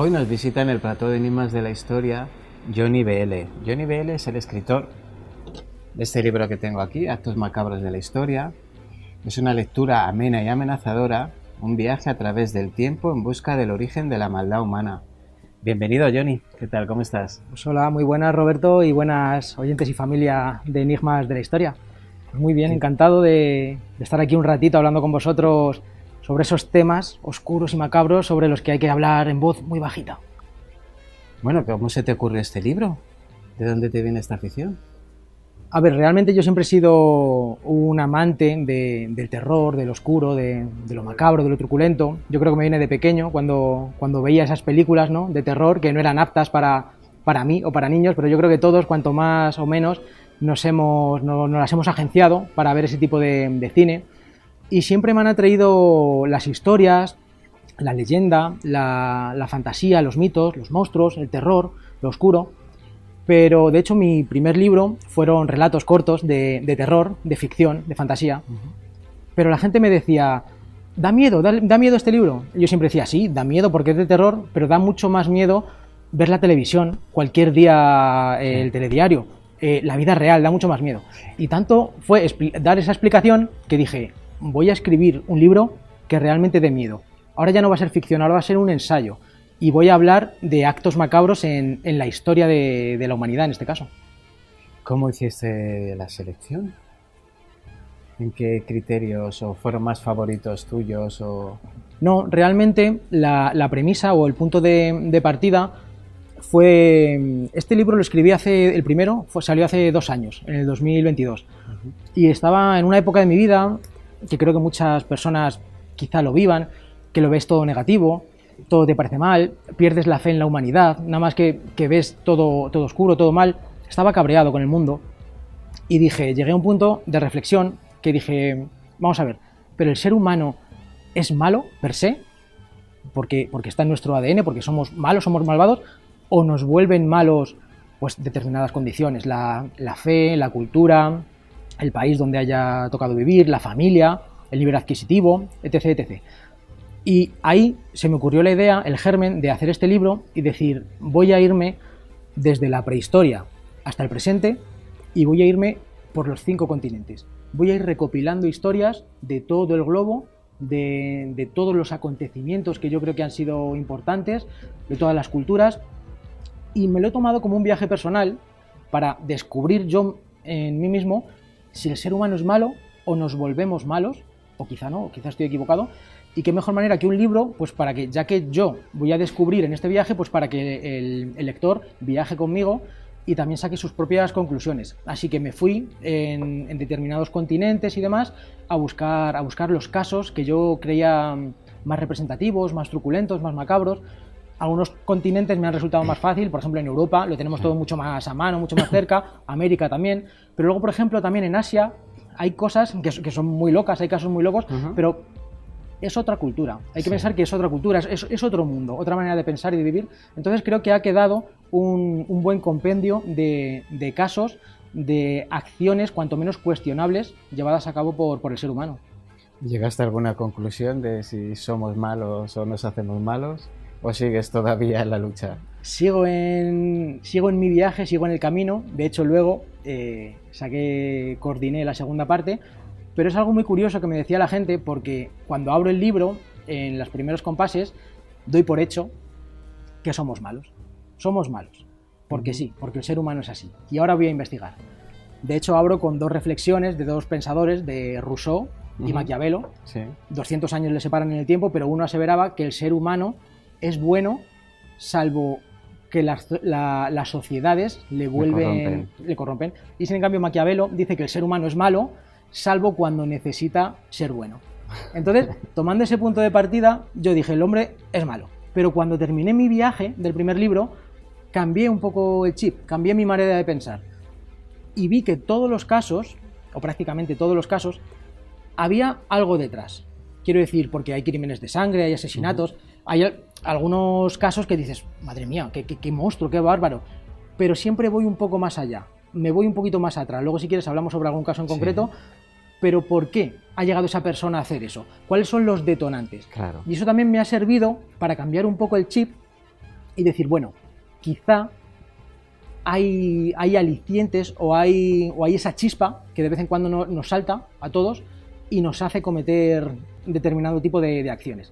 Hoy nos visita en el plató de Enigmas de la Historia Johnny BL. Johnny BL es el escritor de este libro que tengo aquí, Actos Macabros de la Historia. Es una lectura amena y amenazadora, un viaje a través del tiempo en busca del origen de la maldad humana. Bienvenido, Johnny. ¿Qué tal? ¿Cómo estás? Pues hola, muy buenas, Roberto, y buenas oyentes y familia de Enigmas de la Historia. Pues muy bien, Sí. encantado de estar aquí un ratito hablando con vosotros sobre esos temas oscuros y macabros sobre los que hay que hablar en voz muy bajita. Bueno, ¿cómo se te ocurrió este libro? ¿De dónde te viene esta afición? A ver, realmente yo siempre he sido un amante del terror, del oscuro, de lo macabro, de lo truculento. Yo creo que me viene de pequeño, cuando veía esas películas, ¿no?, de terror que no eran aptas para mí o para niños, pero yo creo que todos, cuanto más o menos, nos las hemos agenciado para ver ese tipo de cine. Y siempre me han atraído las historias, la leyenda, la fantasía, los mitos, los monstruos, el terror, lo oscuro. Pero de hecho mi primer libro fueron relatos cortos de terror, de ficción, de fantasía. Pero la gente me decía, da miedo este libro. Y yo siempre decía, sí, da miedo porque es de terror, pero da mucho más miedo ver la televisión, cualquier día el telediario, la vida real, da mucho más miedo. Y tanto fue dar esa explicación que dije, voy a escribir un libro que realmente dé miedo. Ahora ya no va a ser ficción, ahora va a ser un ensayo. Y voy a hablar de actos macabros en la historia de la humanidad, en este caso. ¿Cómo hiciste la selección? ¿En qué criterios o fueron más favoritos tuyos? No, realmente la premisa o el punto de partida fue... Este libro lo escribí el primero salió hace 2 años, en el 2022. Y estaba en una época de mi vida que creo que muchas personas quizá lo vivan, que lo ves todo negativo, todo te parece mal, pierdes la fe en la humanidad, nada más que ves todo oscuro, todo mal. Estaba cabreado con el mundo y llegué a un punto de reflexión que dije, vamos a ver, pero el ser humano es malo per se, porque está en nuestro ADN, porque somos malos, somos malvados, o nos vuelven malos pues determinadas condiciones, la fe, la cultura, el país donde haya tocado vivir, la familia, el nivel adquisitivo, etc, etc. Y ahí se me ocurrió la idea, el germen, de hacer este libro y decir, voy a irme desde la prehistoria hasta el presente y voy a irme por los 5 continentes. Voy a ir recopilando historias de todo el globo, de todos los acontecimientos que yo creo que han sido importantes, de todas las culturas, y me lo he tomado como un viaje personal para descubrir yo en mí mismo si el ser humano es malo o nos volvemos malos, o quizá no, o quizá estoy equivocado. Y qué mejor manera que un libro, pues para que, ya que yo voy a descubrir en este viaje, pues para que el lector viaje conmigo y también saque sus propias conclusiones. Así que me fui en determinados continentes y demás a buscar los casos que yo creía más representativos, más truculentos, más macabros. Algunos continentes me han resultado más fácil, por ejemplo en Europa lo tenemos todo mucho más a mano, mucho más cerca, América también, pero luego por ejemplo también en Asia hay cosas que son muy locas, hay casos muy locos, pero es otra cultura, hay que pensar que es otra cultura, es otro mundo, otra manera de pensar y de vivir. Entonces creo que ha quedado un buen compendio de casos, de acciones cuanto menos cuestionables llevadas a cabo por el ser humano. ¿Llegaste a alguna conclusión de si somos malos o nos hacemos malos? ¿O sigues todavía en la lucha? Sigo en mi viaje, sigo en el camino. De hecho luego coordiné la segunda parte. Pero es algo muy curioso que me decía la gente, porque cuando abro el libro, en los primeros compases, doy por hecho que somos malos. Somos malos. Porque sí, porque el ser humano es así. Y ahora voy a investigar. De hecho, abro con 2 reflexiones de 2 pensadores, de Rousseau y Maquiavelo. Sí. 200 años le separan en el tiempo, pero uno aseveraba que el ser humano es bueno, salvo que las sociedades le corrompen. Y sin en cambio Maquiavelo dice que el ser humano es malo, salvo cuando necesita ser bueno. Entonces, tomando ese punto de partida, yo dije, el hombre es malo. Pero cuando terminé mi viaje del primer libro, cambié un poco el chip, cambié mi manera de pensar. Y vi que todos los casos, o prácticamente todos los casos, había algo detrás. Quiero decir, porque hay crímenes de sangre, hay asesinatos, hay algunos casos que dices, madre mía, qué monstruo, qué bárbaro. Pero siempre voy un poco más allá, me voy un poquito más atrás. Luego si quieres hablamos sobre algún caso en concreto, pero ¿por qué ha llegado esa persona a hacer eso? ¿Cuáles son los detonantes? Claro. Y eso también me ha servido para cambiar un poco el chip y decir, bueno, quizá hay alicientes o hay esa chispa que de vez en cuando nos salta a todos y nos hace cometer determinado tipo de acciones.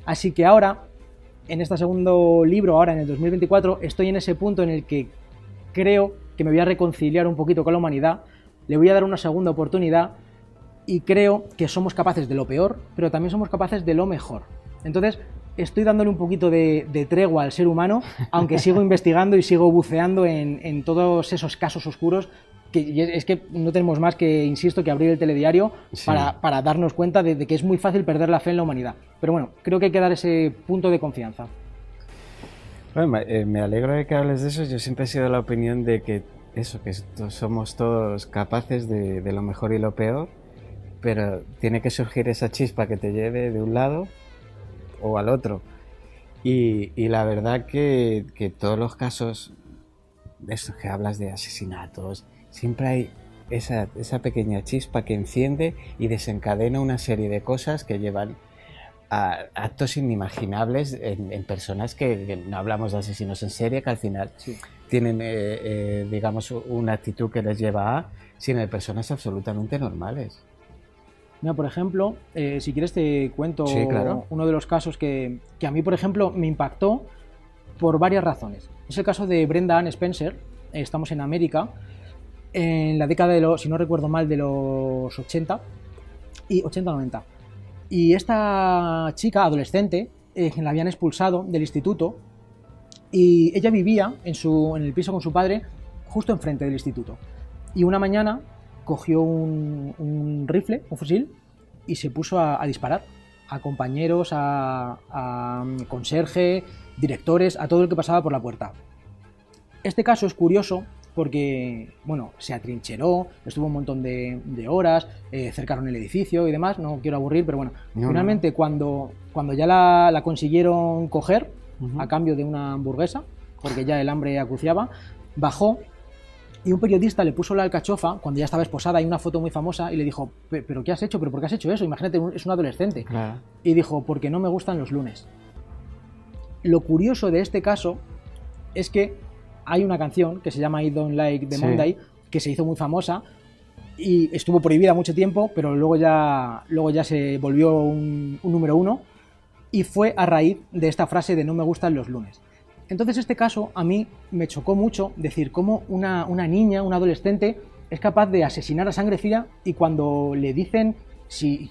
Así que ahora, en este segundo libro, ahora en el 2024, estoy en ese punto en el que creo que me voy a reconciliar un poquito con la humanidad, le voy a dar una segunda oportunidad y creo que somos capaces de lo peor, pero también somos capaces de lo mejor. Entonces, estoy dándole un poquito de tregua al ser humano, aunque sigo investigando y sigo buceando en todos esos casos oscuros, que es que no tenemos más que, insisto, que abrir el telediario para darnos cuenta de que es muy fácil perder la fe en la humanidad. Pero bueno, creo que hay que dar ese punto de confianza. Bueno, me alegro de que hables de eso. Yo siempre he sido de la opinión de que somos todos capaces de lo mejor y lo peor, pero tiene que surgir esa chispa que te lleve de un lado o al otro. Y la verdad que todos los casos de estos que hablas de asesinatos, siempre hay esa pequeña chispa que enciende y desencadena una serie de cosas que llevan a actos inimaginables en personas que no hablamos de asesinos en serie, que al final tienen, digamos, una actitud que les lleva sino de personas absolutamente normales. Mira, por ejemplo, si quieres te cuento uno de los casos que a mí, por ejemplo, me impactó por varias razones. Es el caso de Brenda Ann Spencer. Estamos en América, en la década de los, si no recuerdo mal, de los 80 y 80-90. Y esta chica adolescente la habían expulsado del instituto y ella vivía en el piso con su padre justo enfrente del instituto. Y una mañana cogió un rifle, un fusil, y se puso a disparar a compañeros, a conserje, directores, a todo el que pasaba por la puerta. Este caso es curioso porque, bueno, se atrincheró, estuvo un montón de horas, cercaron el edificio y demás, no quiero aburrir, pero bueno, finalmente cuando ya la consiguieron coger, a cambio de una hamburguesa, porque ya el hambre acuciaba, bajó y un periodista le puso la alcachofa cuando ya estaba esposada. Hay una foto muy famosa y le dijo, ¿pero qué has hecho? ¿Pero por qué has hecho eso? Imagínate, es un adolescente. Claro. Y dijo, porque no me gustan los lunes. Lo curioso de este caso es que hay una canción que se llama I Don't Like the Monday, que se hizo muy famosa y estuvo prohibida mucho tiempo, pero luego ya se volvió un número uno, y fue a raíz de esta frase de no me gustan los lunes. Entonces este caso a mí me chocó mucho decir cómo una niña, una adolescente, es capaz de asesinar a sangre fría, y cuando le dicen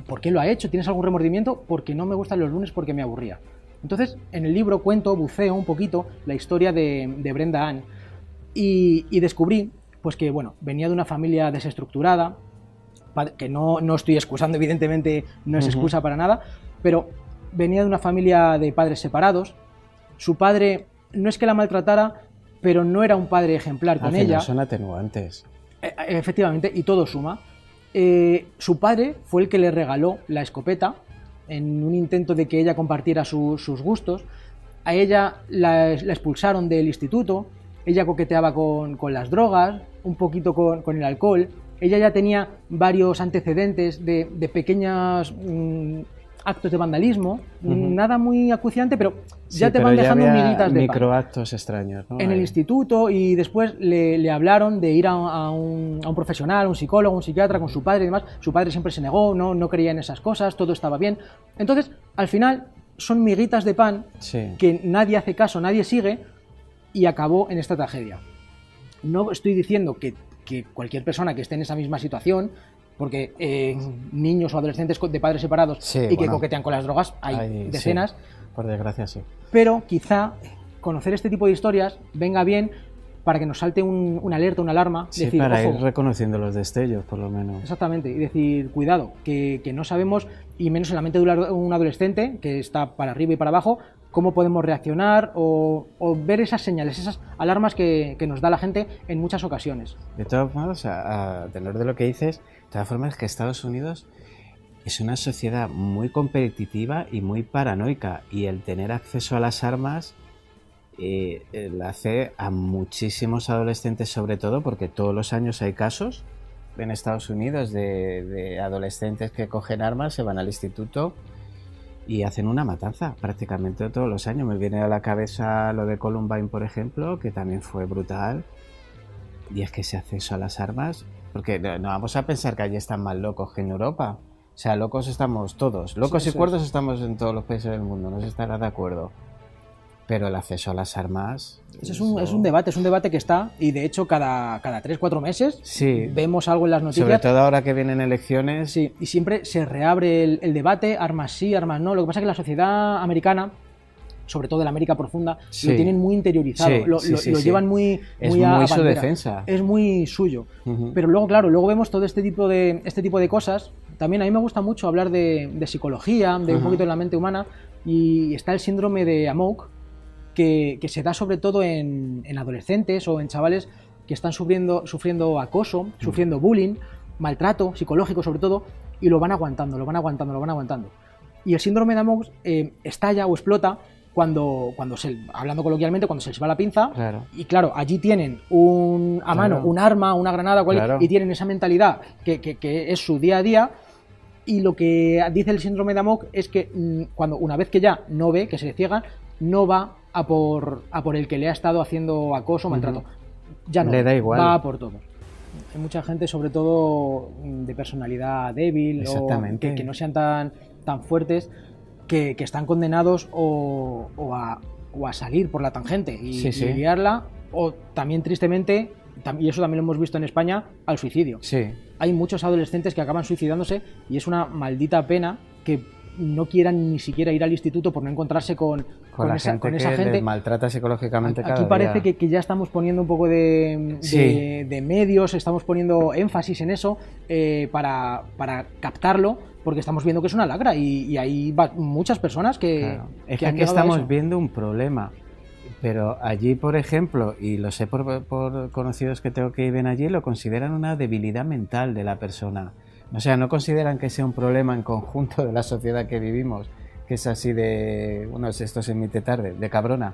¿por qué lo ha hecho? ¿Tienes algún remordimiento? Porque no me gustan los lunes, porque me aburría. Entonces en el libro buceo un poquito la historia de Brenda Ann y descubrí pues que bueno, venía de una familia desestructurada, que no estoy excusando, evidentemente no es excusa para nada, pero venía de una familia de padres separados. Su padre no es que la maltratara, pero no era un padre ejemplar con ella. Son atenuantes. Efectivamente, y todo suma. Su padre fue el que le regaló la escopeta en un intento de que ella compartiera sus gustos. A ella la expulsaron del instituto. Ella coqueteaba con las drogas, un poquito con el alcohol. Ella ya tenía varios antecedentes de pequeños actos de vandalismo, nada muy acuciante, pero ya te van dejando miguitas de pan. Microactos extraños, ¿no? En el instituto, y después le hablaron de ir a un profesional, un psicólogo, un psiquiatra con su padre y demás. Su padre siempre se negó, no creía en esas cosas, todo estaba bien. Entonces, al final, son miguitas de pan que nadie hace caso, nadie sigue, y acabó en esta tragedia. No estoy diciendo que cualquier persona que esté en esa misma situación, porque niños o adolescentes de padres separados que coquetean con las drogas hay decenas. Por desgracia, sí. Pero quizá conocer este tipo de historias venga bien para que nos salte una alerta, una alarma. Sí, decir, para ojo, ir reconociendo los destellos, por lo menos. Exactamente, y decir, cuidado, que no sabemos, y menos en la mente de un adolescente que está para arriba y para abajo, cómo podemos reaccionar o ver esas señales, esas alarmas que nos da la gente en muchas ocasiones. De todas formas, a tenor de lo que dices, de todas formas, que Estados Unidos es una sociedad muy competitiva y muy paranoica, y el tener acceso a las armas la hace a muchísimos adolescentes, sobre todo porque todos los años hay casos en Estados Unidos de adolescentes que cogen armas, se van al instituto y hacen una matanza prácticamente todos los años. Me viene a la cabeza lo de Columbine, por ejemplo, que también fue brutal. Y es que ese acceso a las armas, porque no vamos a pensar que allí están más locos que en Europa. O sea, locos estamos todos. Locos y cuerdos estamos en todos los países del mundo, no se estará de acuerdo. Pero el acceso a las armas... Eso es un debate que está, y de hecho cada 3-4 meses vemos algo en las noticias. Sobre todo ahora que vienen elecciones. Sí, y siempre se reabre el debate, armas sí, armas no. Lo que pasa es que la sociedad americana, sobre todo en la América profunda, lo tienen muy interiorizado, lo llevan muy a su bandera. Defensa. Es muy suyo. Pero luego, claro, luego vemos todo este tipo de cosas. También a mí me gusta mucho hablar de psicología, de un poquito de la mente humana, y está el síndrome de Amok, que se da sobre todo en adolescentes o en chavales que están sufriendo acoso, sufriendo bullying, maltrato psicológico sobre todo, y lo van aguantando. Y el síndrome de Amok estalla o explota cuando hablando coloquialmente, cuando se les va la pinza. Claro. Y claro, allí tienen a mano un arma, una granada, y tienen esa mentalidad que es su día a día. Y lo que dice el síndrome de Amok es que una vez que ya no ve, que se le ciega, no va a por el que le ha estado haciendo acoso o maltrato. Ya no, le da igual. Va a por todos. Hay mucha gente, sobre todo de personalidad débil, o que no sean tan fuertes, que están condenados o a salir por la tangente y liarla, o también tristemente, y eso también lo hemos visto en España, al suicidio. Sí. Hay muchos adolescentes que acaban suicidándose y es una maldita pena que no quieran ni siquiera ir al instituto por no encontrarse con esa gente que les maltrata psicológicamente cada día. Aquí parece que ya estamos poniendo un poco de medios, estamos poniendo énfasis en eso para captarlo, porque estamos viendo que es una lacra y hay muchas personas que... Claro. Es que aquí estamos viendo un problema, pero allí, por ejemplo, y lo sé por conocidos que tengo que viven allí, lo consideran una debilidad mental de la persona. O sea, no consideran que sea un problema en conjunto de la sociedad que vivimos, que es así de, esto se emite tarde, de cabrona,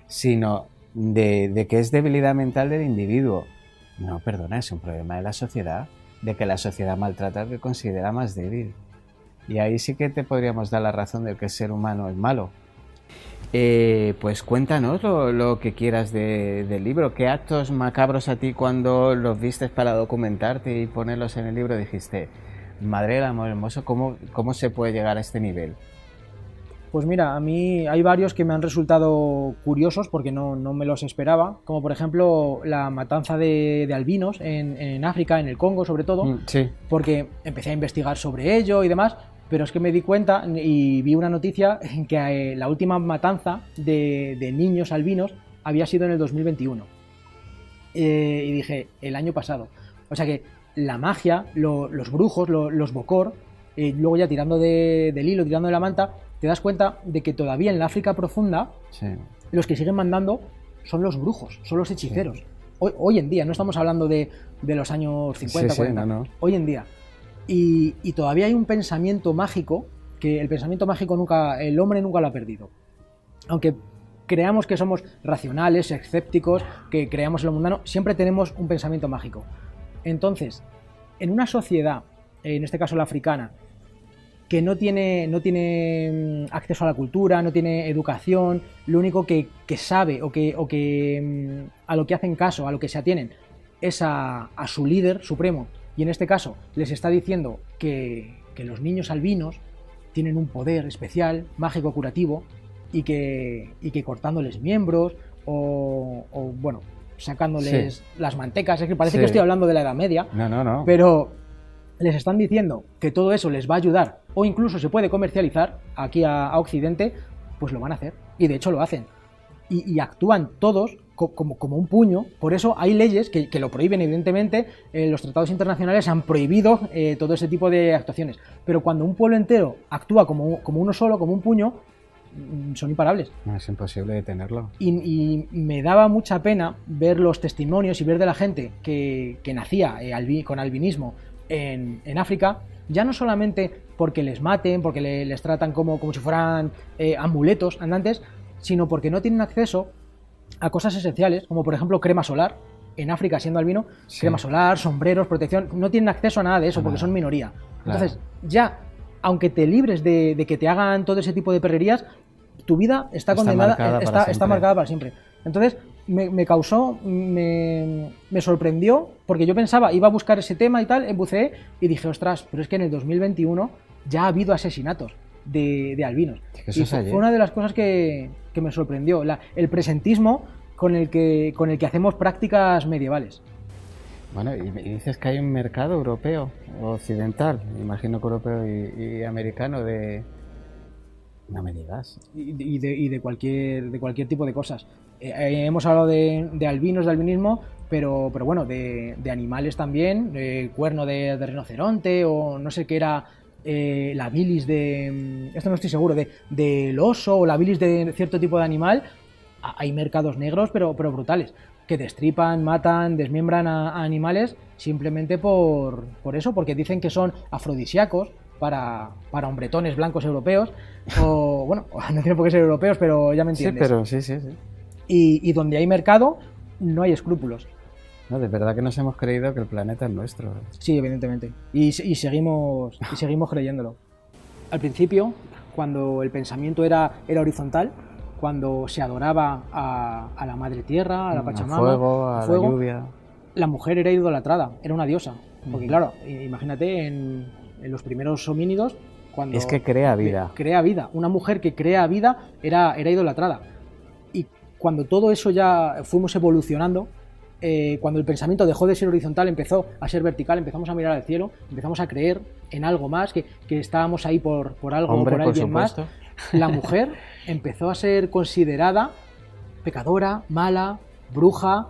sino de que es debilidad mental del individuo. No, perdona, es un problema de la sociedad, de que la sociedad maltrata al que considera más débil. Y ahí sí que te podríamos dar la razón de que el ser humano es malo. Pues cuéntanos lo que quieras del libro. ¿Qué actos macabros a ti, cuando los vistes para documentarte y ponerlos en el libro, dijiste, madre del amor hermoso, ¿cómo se puede llegar a este nivel? Pues mira, a mí hay varios que me han resultado curiosos porque no me los esperaba, como por ejemplo la matanza de albinos en África, en el Congo sobre todo, porque empecé a investigar sobre ello y demás. Pero es que me di cuenta y vi una noticia en que la última matanza de niños albinos había sido en el 2021. Y dije, el año pasado. O sea que la magia, los brujos, los bokor, luego ya tirando del hilo, tirando de la manta, te das cuenta de que todavía en la África profunda, los que siguen mandando son los brujos, son los hechiceros. Sí. Hoy en día, no estamos hablando de los años 50, 40, no. Hoy en día. Y todavía hay un pensamiento mágico, que el pensamiento mágico el hombre nunca lo ha perdido. Aunque creamos que somos racionales, escépticos, que creamos en lo mundano, siempre tenemos un pensamiento mágico. Entonces, en una sociedad, en este caso la africana, que no tiene acceso a la cultura, no tiene educación, lo único que sabe o que a lo que hacen caso, a lo que se atienen, es a su líder supremo. Y en este caso les está diciendo que los niños albinos tienen un poder especial, mágico, curativo, y que cortándoles miembros o bueno, sacándoles las mantecas. Es que parece que estoy hablando de la Edad Media. No. Pero les están diciendo que todo eso les va a ayudar, o incluso se puede comercializar aquí a Occidente, pues lo van a hacer. Y de hecho lo hacen. Y actúan todos como un puño. Por eso hay leyes que lo prohíben, evidentemente. Los tratados internacionales han prohibido todo ese tipo de actuaciones. Pero cuando un pueblo entero actúa como uno solo, como un puño, son imparables. Es imposible detenerlo. Y me daba mucha pena ver los testimonios y ver de la gente que nacía con albinismo en África, ya no solamente porque les maten, porque les tratan como si fueran amuletos andantes, sino porque no tienen acceso a cosas esenciales, como por ejemplo crema solar. En África, siendo albino, crema solar, sombreros, protección, no tienen acceso a nada de eso porque son minoría. Entonces, ya aunque te libres de que te hagan todo ese tipo de perrerías, tu vida está condenada, está marcada para siempre. Entonces, me causó, me sorprendió, porque yo pensaba, iba a buscar ese tema y tal, buceé y dije, ostras, pero es que en el 2021 ya ha habido asesinatos de albinos. Y fue una de las cosas que me sorprendió, el presentismo con el que hacemos prácticas medievales. Bueno, y dices que hay un mercado europeo, occidental, imagino que europeo y americano de... No me digas. Y de cualquier tipo de cosas. Hemos hablado de albinos, de albinismo, pero bueno, de animales también, cuerno de rinoceronte o no sé qué era, la bilis de... Esto no estoy seguro, del oso o la bilis de cierto tipo de animal. Hay mercados negros, pero brutales, que destripan, matan, desmiembran a animales simplemente por eso, porque dicen que son afrodisíacos para hombretones blancos europeos, o bueno, no tiene por qué ser europeos, pero ya me entiendes. Sí, pero sí. Y donde hay mercado, no hay escrúpulos. No, de verdad que nos hemos creído que el planeta es nuestro. Sí, evidentemente. Y seguimos creyéndolo. Al principio, cuando el pensamiento era horizontal, cuando se adoraba a la madre tierra, a la Pachamama, a fuego, la lluvia, la mujer era idolatrada, era una diosa. Porque claro, imagínate en los primeros homínidos, cuando es que crea vida. Crea vida. Una mujer que crea vida era idolatrada. Y cuando todo eso ya fuimos evolucionando, cuando el pensamiento dejó de ser horizontal, empezó a ser vertical, empezamos a mirar al cielo, empezamos a creer en algo más, que estábamos ahí por algo o por alguien más. La mujer empezó a ser considerada pecadora, mala, bruja.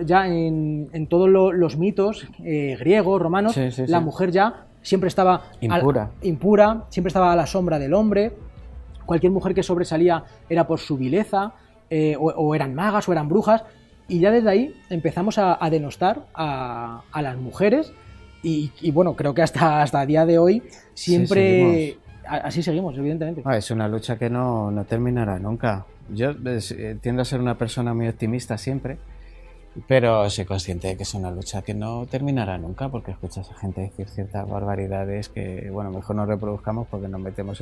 Ya en todos los mitos griegos, romanos, la mujer ya siempre estaba impura, siempre estaba a la sombra del hombre. Cualquier mujer que sobresalía era por su vileza, o eran magas o eran brujas. Y ya desde ahí empezamos a denostar a las mujeres y bueno, creo que hasta el día de hoy siempre... Así seguimos, evidentemente. Es una lucha que no terminará nunca. Yo tiendo a ser una persona muy optimista siempre, pero soy consciente de que es una lucha que no terminará nunca, porque escuchas a gente decir ciertas barbaridades que, bueno, mejor no reproduzcamos porque nos metemos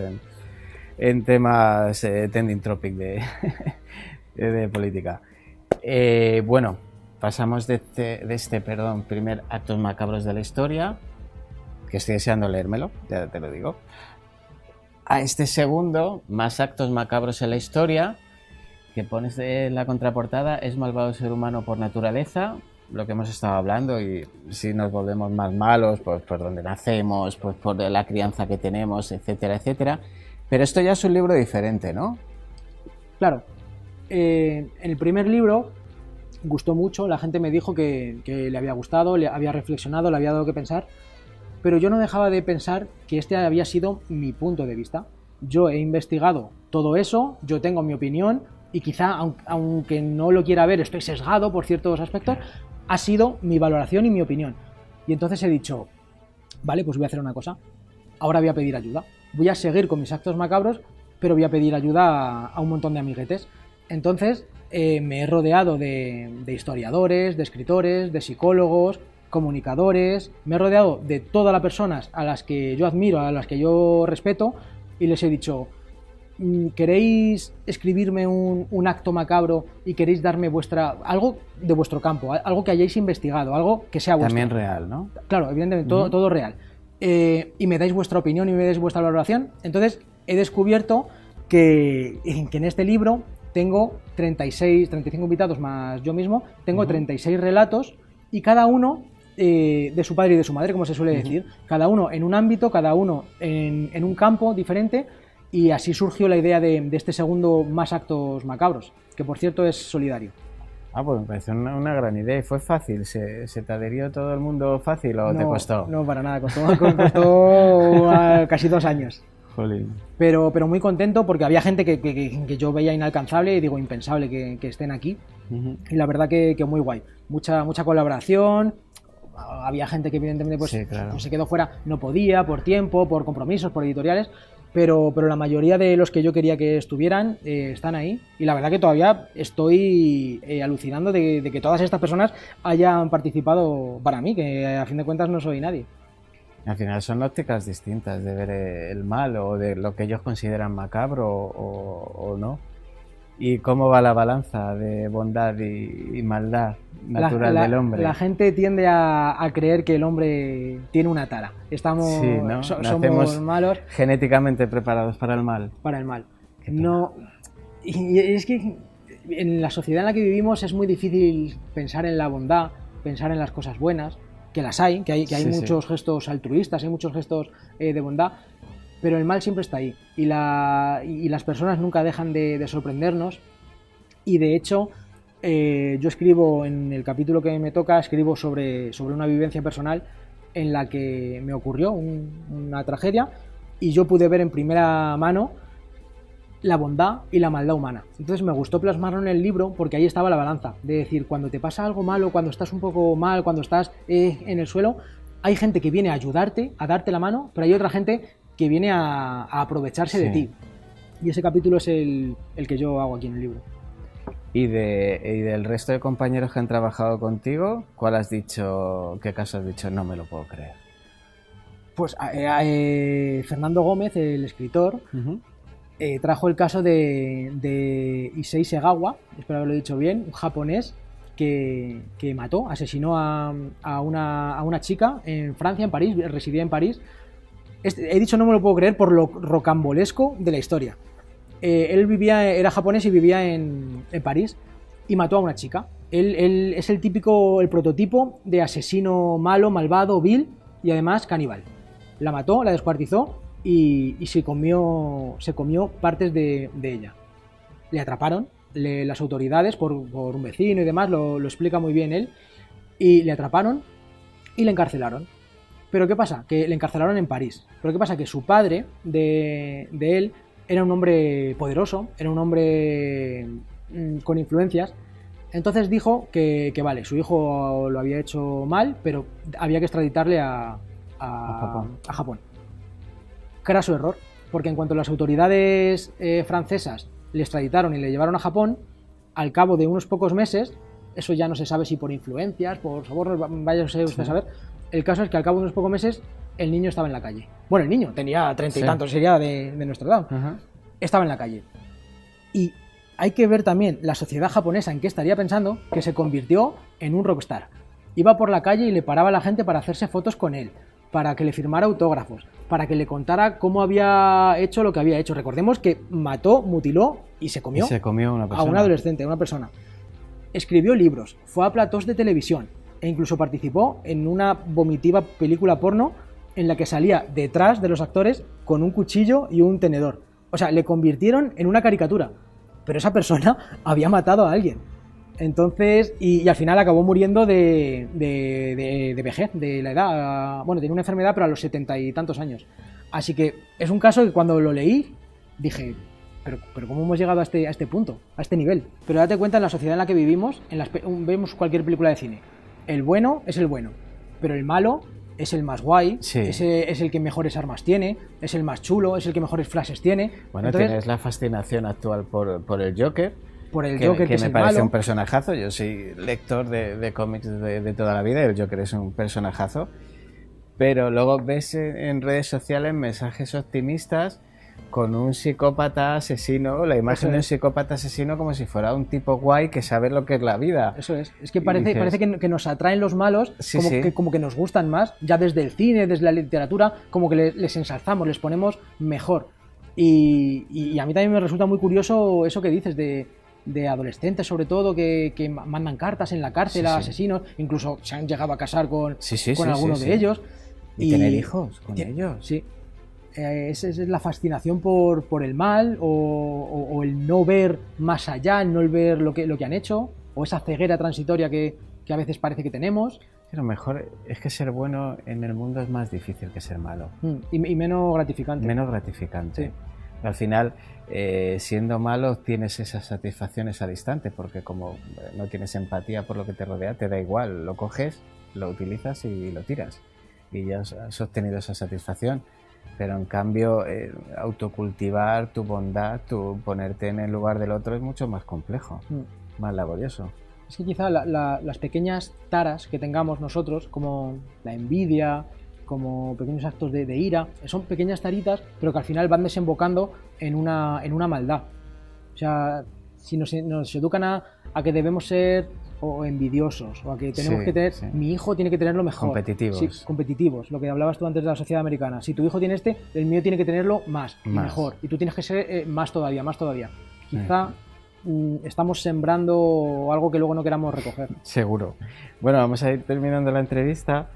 en temas trending topic de política. Bueno, pasamos de este primer Actos Macabros de la Historia, que estoy deseando leérmelo, ya te lo digo, a este segundo, Más Actos Macabros en la Historia, que pones en la contraportada, es malvado el ser humano por naturaleza, lo que hemos estado hablando, y si nos volvemos más malos, pues por donde nacemos, pues por la crianza que tenemos, etcétera, etcétera. Pero esto ya es un libro diferente, ¿no? Claro. En el primer libro gustó mucho, la gente me dijo que le había gustado, le había reflexionado, le había dado que pensar, pero yo no dejaba de pensar que este había sido mi punto de vista. Yo he investigado todo eso, yo tengo mi opinión, y quizá, aunque no lo quiera ver, estoy sesgado por ciertos aspectos, ha sido mi valoración y mi opinión. Y entonces he dicho, vale, pues voy a hacer una cosa, ahora voy a pedir ayuda. Voy a seguir con mis actos macabros, pero voy a pedir ayuda a un montón de amiguetes. Entonces me he rodeado de historiadores, de escritores, de psicólogos, comunicadores, me he rodeado de todas las personas a las que yo admiro, a las que yo respeto, y les he dicho, ¿queréis escribirme un acto macabro y queréis darme algo de vuestro campo, algo que hayáis investigado, algo que sea vuestro? También real, ¿no? Claro, evidentemente, todo real. Y me dais vuestra opinión y me dais vuestra valoración. Entonces he descubierto que en este libro tengo 35 invitados más yo mismo, tengo 36 relatos, y cada uno de su padre y de su madre, como se suele decir, cada uno en un ámbito, cada uno en un campo diferente, y así surgió la idea de este segundo Más Actos Macabros, que por cierto es solidario. Pues me parece una gran idea. ¿Y fue fácil? ¿Se te adherió todo el mundo fácil o te costó? No, para nada, costó casi 2 años. Jolín. Pero muy contento, porque había gente que yo veía inalcanzable, y digo impensable que estén aquí. Y la verdad que muy guay. Mucha colaboración. Había gente que evidentemente pues se quedó fuera, no podía, por tiempo, por compromisos, por editoriales, pero la mayoría de los que yo quería que estuvieran están ahí, y la verdad que todavía estoy alucinando de que todas estas personas hayan participado para mí, que a fin de cuentas no soy nadie. Al final son ópticas distintas de ver el mal o de lo que ellos consideran macabro o no. ¿Y cómo va la balanza de bondad y maldad natural del hombre? La gente tiende a creer que el hombre tiene una tara. Sí, ¿no? Somos malos. Genéticamente preparados para el mal. Para el mal. No, y es que en la sociedad en la que vivimos es muy difícil pensar en la bondad, pensar en las cosas buenas, que las hay, que hay muchos gestos altruistas, hay muchos gestos de bondad, pero el mal siempre está ahí y las personas nunca dejan de sorprendernos. Y de hecho yo escribo en el capítulo que me toca, escribo sobre una vivencia personal en la que me ocurrió una tragedia y yo pude ver en primera mano la bondad y la maldad humana. Entonces me gustó plasmarlo en el libro porque ahí estaba la balanza, de decir, cuando te pasa algo malo, cuando estás un poco mal, cuando estás en el suelo, hay gente que viene a ayudarte, a darte la mano, pero hay otra gente que viene a aprovecharse de ti. Y ese capítulo es el que yo hago aquí en el libro. ¿Y del resto de compañeros que han trabajado contigo, cuál has dicho, qué caso has dicho, no me lo puedo creer? Pues Fernando Gómez, el escritor, trajo el caso de Issei Segawa, espero haberlo dicho bien, un japonés que asesinó a una chica en Francia, en París, residía en París. He dicho no me lo puedo creer por lo rocambolesco de la historia. Él era japonés y vivía en París y mató a una chica. Él es el prototipo de asesino malo, malvado, vil y además caníbal. La mató, la descuartizó y se comió partes de ella. Le atraparon las autoridades por un vecino y demás, lo explica muy bien él, y le atraparon y le encarcelaron. Pero ¿qué pasa? Que le encarcelaron en París. Pero ¿qué pasa? Que su padre de él era un hombre poderoso, era un hombre con influencias. Entonces dijo que vale, su hijo lo había hecho mal, pero había que extraditarle a Japón. Craso error, porque en cuanto las autoridades francesas le extraditaron y le llevaron a Japón, al cabo de unos pocos meses, eso ya no se sabe si por influencias, por sobornos, vaya usted a saber, el caso es que al cabo de unos pocos meses el niño estaba en la calle. Bueno, el niño tenía 30 y tantos, sería de nuestra edad. Estaba en la calle. Y hay que ver también la sociedad japonesa en qué estaría pensando, que se convirtió en un rockstar. Iba por la calle y le paraba a la gente para hacerse fotos con él, para que le firmara autógrafos, para que le contara cómo había hecho lo que había hecho. Recordemos que mató, mutiló y se comió a un adolescente, a una persona. Escribió libros, fue a platós de televisión e incluso participó en una vomitiva película porno en la que salía detrás de los actores con un cuchillo y un tenedor. O sea, le convirtieron en una caricatura. Pero esa persona había matado a alguien. Entonces, y al final acabó muriendo de vejez, de la edad. Bueno, tenía una enfermedad, pero a los 70 y tantos años. Así que es un caso que cuando lo leí, dije, pero ¿cómo hemos llegado a este punto, a este nivel? Pero date cuenta, en la sociedad en la que vivimos, vemos cualquier película de cine. El bueno es el bueno, pero el malo es el más guay, es el que mejores armas tiene, es el más chulo, es el que mejores flashes tiene. Bueno, entonces, tienes la fascinación actual por el Joker. Por el Joker, que me parece un personajazo. Yo soy lector de cómics de toda la vida y el Joker es un personajazo. Pero luego ves en redes sociales mensajes optimistas con un psicópata asesino, la imagen de un psicópata asesino como si fuera un tipo guay que sabe lo que es la vida. Eso es que parece que nos atraen los malos, como que nos gustan más, ya desde el cine, desde la literatura, como que les ensalzamos, les ponemos mejor. Y a mí también me resulta muy curioso eso que dices de adolescentes, sobre todo, que mandan cartas en la cárcel a asesinos, incluso se han llegado a casar con algunos de ellos. Y tener hijos con ellos. Sí. Esa es la fascinación por el mal o el no ver más allá, el no ver lo que han hecho, o esa ceguera transitoria que a veces parece que tenemos. Pero mejor es que ser bueno en el mundo es más difícil que ser malo. Y menos gratificante. Menos gratificante. Sí. Al final, siendo malo, tienes esas satisfacciones al instante, porque como no tienes empatía por lo que te rodea, te da igual, lo coges, lo utilizas y lo tiras. Y ya has obtenido esa satisfacción. Pero en cambio, autocultivar tu bondad, ponerte en el lugar del otro es mucho más complejo, más laborioso. Es que quizá las pequeñas taras que tengamos nosotros, como la envidia, como pequeños actos de ira. Son pequeñas taritas, pero que al final van desembocando en una maldad. O sea, si nos educan a que debemos ser o envidiosos, o a que tenemos que tener, mi hijo tiene que tenerlo mejor. Competitivos. Sí, competitivos, lo que hablabas tú antes de la sociedad americana. Si tu hijo tiene el mío tiene que tenerlo más y mejor. Y tú tienes que ser más todavía. Quizá estamos sembrando algo que luego no queramos recoger. Seguro. Bueno, vamos a ir terminando la entrevista.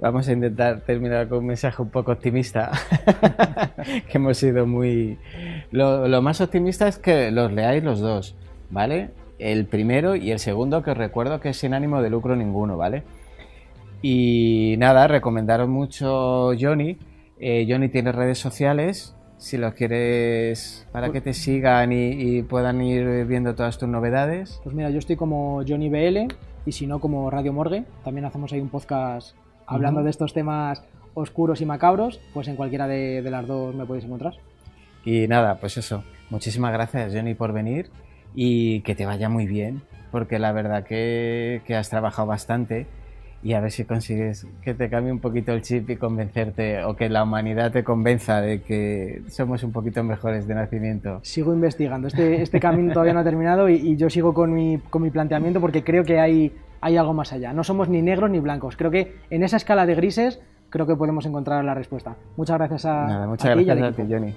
Vamos a intentar terminar con un mensaje un poco optimista, que hemos sido muy... Lo más optimista es que los leáis los dos, ¿vale? El primero y el segundo, que os recuerdo que es sin ánimo de lucro ninguno, ¿vale? Y nada, recomendaros mucho Johnny. Johnny tiene redes sociales, si los quieres, para que te sigan y puedan ir viendo todas tus novedades. Pues mira, yo estoy como Johnny BL, y si no, como Radio Morgue. También hacemos ahí un podcast hablando de estos temas oscuros y macabros. Pues en cualquiera de las dos me podéis encontrar. Y nada, pues eso, muchísimas gracias, Johnny, por venir, y que te vaya muy bien, porque la verdad que has trabajado bastante, y a ver si consigues que te cambie un poquito el chip y convencerte, o que la humanidad te convenza de que somos un poquito mejores de nacimiento. Sigo investigando, este camino todavía no ha terminado, y yo sigo con mi planteamiento, porque creo que hay algo más allá. No somos ni negros ni blancos. Creo que en esa escala de grises creo que podemos encontrar la respuesta. Muchas gracias a ti, Johnny.